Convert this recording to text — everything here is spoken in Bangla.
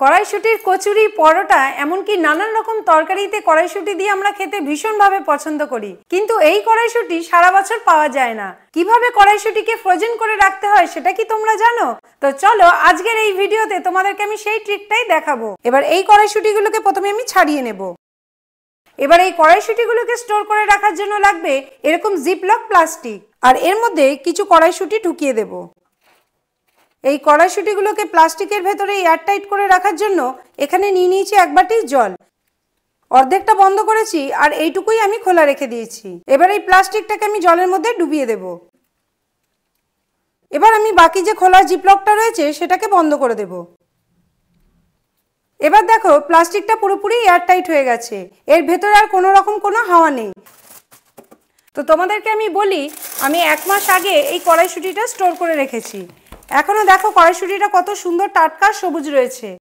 কড়াইশুঁটির কচুরি, পরোটা, এমনকি নানান রকম তরকারিতে কড়াইশুঁটি দিয়ে আমরা খেতে ভীষণভাবে পছন্দ করি। কিন্তু এই কড়াইশুঁটি সারা বছর পাওয়া যায় না। কিভাবে কড়াইশুঁটিকে ফ্রোজেন করে রাখতে হয় সেটা কি তোমরা জানো? তো চলো আজকের এই ভিডিওতে তোমাদেরকে আমি সেই ট্রিকটাই দেখাবো। এবার এই কড়াইশুঁটিগুলোকে প্রথমে আমি ছাড়িয়ে নেব। এবার এই কড়াইশুঁটিগুলোকে স্টোর করে রাখার জন্য লাগবে এরকম জিপলক প্লাস্টিক, আর এর মধ্যে কিছু কড়াইশুঁটি ঢুকিয়ে দেব। এই কড়াইশুঁটিগুলোকে প্লাস্টিকের ভেতরে এয়ারটাইট করে রাখার জন্য এখানে নিয়ে নিয়েছি এক বাটি জল। অর্ধেকটা বন্ধ করেছি আর এইটুকুই আমি খোলা রেখে দিয়েছি। এবার এই প্লাস্টিকটাকে আমি জলের মধ্যে ডুবিয়ে দেব। এবার আমি বাকি যে খোলা জিপলকটা রয়েছে সেটাকে বন্ধ করে দেব। এবার দেখো প্লাস্টিকটা পুরোপুরি এয়ারটাইট হয়ে গেছে, এর ভেতরে আর কোনো রকম কোনো হাওয়া নেই। তো তোমাদেরকে আমি বলি, আমি 1 মাস আগে এই কড়াইশুঁটিটা স্টোর করে রেখেছি। এখনো দেখো কড়াইশুঁটিটা কত সুন্দর টাটকা সবুজ রয়েছে।